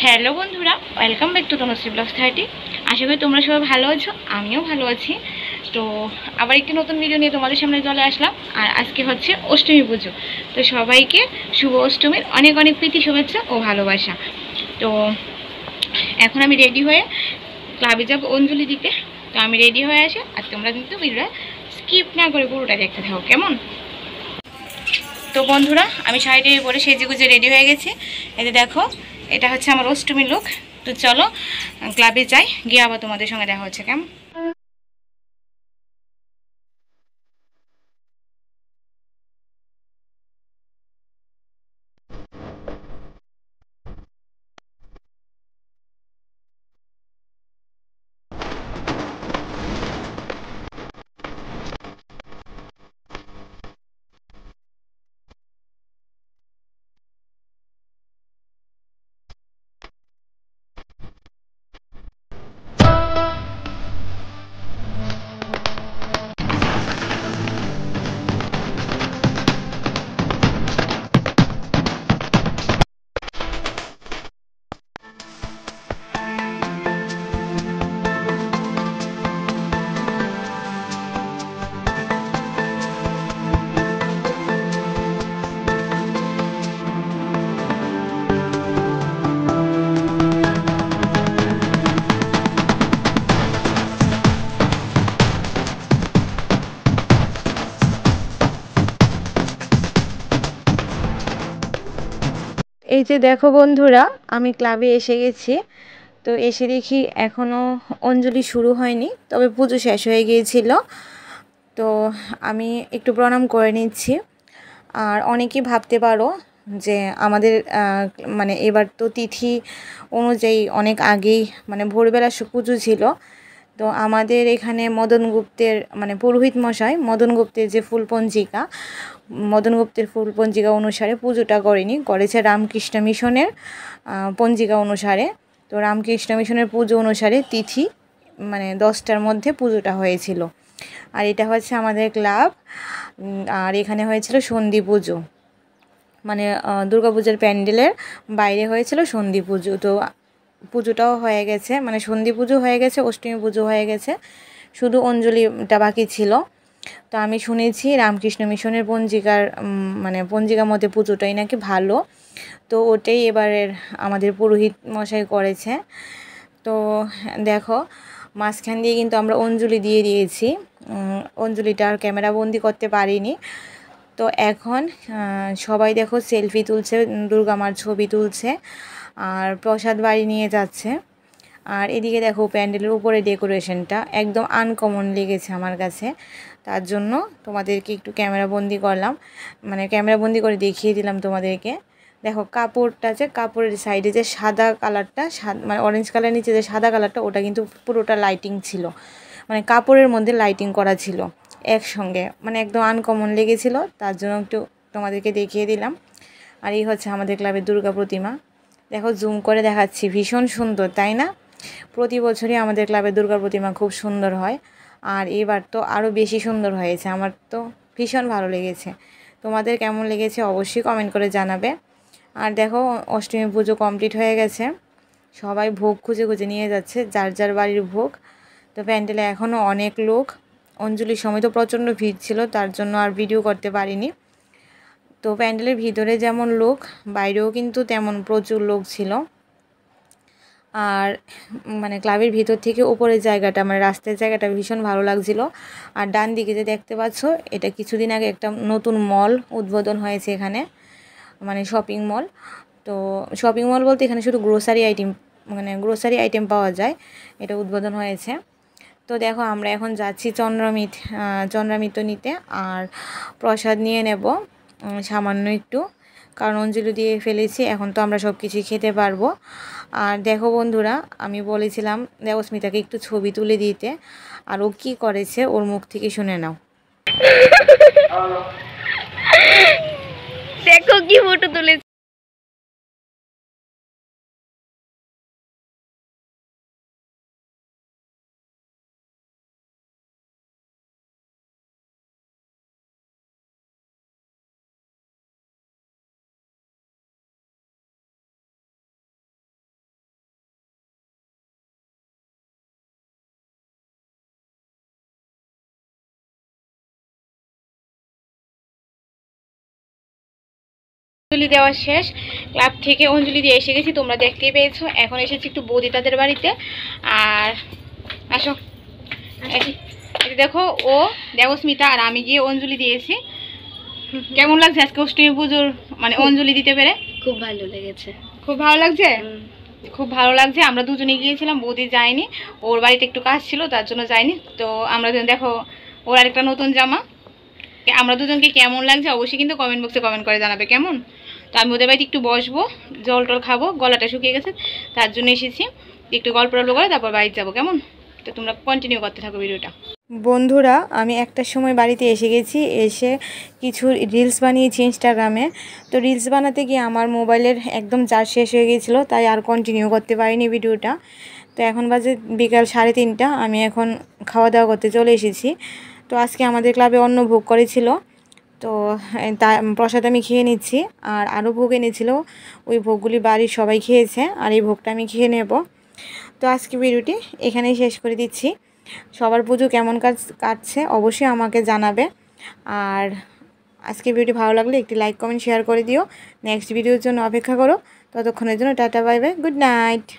Hello বন্ধুরা, welcome back to Tanushree blogs 30। আশা করি তোমরা সবাই ভালো আছো, আমিও ভালো আছি। তো আবার একটি নতুন ভিডিও নিয়ে তোমাদের সামনে চলে আসলাম। আর আজকে হচ্ছে অষ্টমী পুজো। তো সবাইকে শুভ অষ্টমীর অনেক অনেক প্রীতি, শুভেচ্ছা ও ভালোবাসা। তো এখন আমি রেডি হয়ে ক্লাবে যাব অঞ্জলি দিতে। তো আমি রেডি হয়ে আসি, আর তোমরা কিন্তু ভিডিওটা স্কিপ না করে পুরোটা দেখতে থাকো, কেমন? তো বন্ধুরা, আমি শাড়িটি পরে সেজে গুজে রেডি হয়ে গেছি। এতে দেখো, এটা হচ্ছে আমার অষ্টমী লুক। তো চলো ক্লাবে যাই, গিয়ে আবার তোমাদের সঙ্গে দেখা হচ্ছে, কেমন? এই যে দেখো বন্ধুরা, আমি ক্লাবে এসে গেছি। তো এসে দেখি এখনও অঞ্জলি শুরু হয়নি, তবে পুজো শেষ হয়ে গিয়েছিল। তো আমি একটু প্রণাম করে নিচ্ছি। আর অনেকেই ভাবতে পারো যে আমাদের মানে এবার তো তিথি অনুযায়ী অনেক আগেই মানে ভোরবেলা পুজো ছিল। তো আমাদের এখানে মদন গুপ্তের মানে পুরোহিত মশাই মদন গুপ্তের যে ফুলপঞ্জিকা, মদন গুপ্তের ফুলপঞ্জিকা অনুসারে পুজোটা করেনি, করেছে রামকৃষ্ণ মিশনের পঞ্জিকা অনুসারে। তো রামকৃষ্ণ মিশনের পুজো অনুসারে তিথি মানে 10টার মধ্যে পুজোটা হয়েছিল। আর এটা হচ্ছে আমাদের ক্লাব। আর এখানে হয়েছিল সন্ধি পুজো, মানে দুর্গাপূজার প্যান্ডেলের বাইরে হয়েছিল সন্ধি পুজো। তো পুজোটাও হয়ে গেছে, মানে সন্ধি পুজো হয়ে গেছে, অষ্টমী পুজো হয়ে গেছে, শুধু অঞ্জলিটা বাকি ছিল। তো আমি শুনেছি রামকৃষ্ণ মিশনের পঞ্জিকার মানে পঞ্জিকার মধ্যে পুজোটাই নাকি ভালো। তো ওটাই এবারের আমাদের পুরোহিত মশাই করেছে। তো দেখো, মাঝখান দিয়ে কিন্তু আমরা অঞ্জলি দিয়ে দিয়েছি। অঞ্জলিটা আর ক্যামেরা বন্দি করতে পারিনি। তো এখন সবাই দেখো সেলফি তুলছে, দুর্গা মার ছবি তুলছে, আর প্রসাদ বাড়ি নিয়ে যাচ্ছে। আর এদিকে দেখো প্যান্ডেলের উপরে ডেকোরেশনটা একদম আনকমন লেগেছে আমার কাছে, তার জন্য তোমাদেরকে একটু ক্যামেরা বন্দি করলাম, মানে ক্যামেরা বন্দি করে দেখিয়ে দিলাম তোমাদেরকে। দেখো কাপড়টা, যে কাপড়ের সাইডে যে সাদা কালারটা, মানে অরেঞ্জ কালার নিচে যে সাদা কালারটা, ওটা কিন্তু পুরোটা লাইটিং ছিল, মানে কাপড়ের মধ্যে লাইটিং করা ছিল একসঙ্গে, মানে একদম আনকমন লেগেছিল, তার জন্য একটু তোমাদেরকে দেখিয়ে দিলাম। আর এই হচ্ছে আমাদের ক্লাবের দুর্গা প্রতিমা। দেখো জুম করে দেখাচ্ছি, ভীষণ সুন্দর তাই না? প্রতি বছরই আমাদের ক্লাবের দুর্গা প্রতিমা খুব সুন্দর হয়, আর এবার তো আরও বেশি সুন্দর হয়েছে। আমার তো ভীষণ ভালো লেগেছে। তোমাদের কেমন লেগেছে অবশ্যই কমেন্ট করে জানাবে। আর দেখো অষ্টমী পুজো কমপ্লিট হয়ে গেছে, সবাই ভোগ খুঁজে খুঁজে নিয়ে যাচ্ছে যার যার বাড়ির ভোগ। তো প্যান্ডেলে এখনও অনেক লোক, অঞ্জলির সময় তো প্রচণ্ড ভিড় ছিল, তার জন্য আর ভিডিও করতে পারিনি। তো প্যান্ডেলের ভিতরে যেমন লোক, বাইরেও কিন্তু তেমন প্রচুর লোক ছিল। আর মানে ক্লাবের ভিতর থেকে উপরের জায়গাটা, মানে রাস্তার জায়গাটা ভীষণ ভালো লাগছিল। আর ডান দিকে যে দেখতে পাচ্ছ, এটা কিছুদিন আগে একটা নতুন মল উদ্বোধন হয়েছে এখানে, মানে শপিং মল। তো শপিং মল বলতে এখানে শুধু গ্রোসারি আইটেম, মানে গ্রোসারি আইটেম পাওয়া যায়, এটা উদ্বোধন হয়েছে। তো দেখো আমরা এখন যাচ্ছি চন্দ্রামিত নিতে, আর প্রসাদ নিয়ে নেব সামান্য একটু, কারণ অঞ্জলি দিয়ে ফেলেছি, এখন তো আমরা সব কিছুই খেতে পারবো। আর দেখো বন্ধুরা, আমি বলেছিলাম দেবস্মিতাকে একটু ছবি তুলে দিতে, আর ও কী করেছে ওর মুখ থেকে শুনে নাও। দেখো কি ফটো তুলেছে। অঞ্জলি দেওয়া শেষ, ক্লাব থেকে অঞ্জলি দিয়ে এসে গেছি, তোমরা দেখতেই পেয়েছো। এখন এসেছি একটু বৌদি তাদের বাড়িতে। আর আসো, দেখো ও দেবস্মিতা আর আমি গিয়ে অঞ্জলি দিয়েছি। কেমন লাগছে আজকে অষ্টমী পুজোর মানে অঞ্জলি দিতে পেরে? খুব ভালো লেগেছে। খুব ভালো লাগছে? খুব ভালো লাগছে। আমরা দুজনে গিয়েছিলাম, বৌদি যায়নি, ওর বাড়িতে একটু কাজ ছিল তার জন্য যায়নি। তো আমরা দেখো ওর আরেকটা নতুন জামা। আমরা দুজনকে কেমন লাগছে অবশ্যই কিন্তু কমেন্ট বক্সে কমেন্ট করে জানাবে কেমন। তো আমি ওদের বাড়িতে একটু বসবো, জল টল খাবো, গলাটা শুকিয়ে গেছে তার জন্য এসেছি। একটু গল্প টল্প করে তারপর বাড়িতে যাবো কেমন। তো তোমরা কন্টিনিউ করতে থাকো ভিডিওটা। বন্ধুরা, আমি একটার সময় বাড়িতে এসে গেছি, এসে কিছু রিলস বানিয়েছি ইনস্টাগ্রামে। তো রিলস বানাতে গিয়ে আমার মোবাইলের একদম চার্জ শেষ হয়ে গিয়েছিলো, তাই আর কন্টিনিউ করতে পারিনি ভিডিওটা। তো এখন বাজে বিকাল 3:30, আমি এখন খাওয়া দাওয়া করতে চলে এসেছি। তো আজকে আমাদের ক্লাবে অন্ন ভোগ করেছিল, তো তা প্রসাদ আমি খেয়ে নিচ্ছি। আর আরও ভোগ এনেছিল, ওই ভোগগুলি বাড়ির সবাই খেয়েছে, আর এই ভোগটা আমি খেয়ে নেব। তো আজকে ভিডিওটি এখানেই শেষ করে দিচ্ছি। সবার পুজো কেমন কাটছে অবশ্যই আমাকে জানাবে। আর আজকে ভিডিওটি ভালো লাগলে একটি লাইক কমেন্ট শেয়ার করে দিও। নেক্সট ভিডিওর জন্য অপেক্ষা করো। ততক্ষণের জন্য tata, bye bye, good night.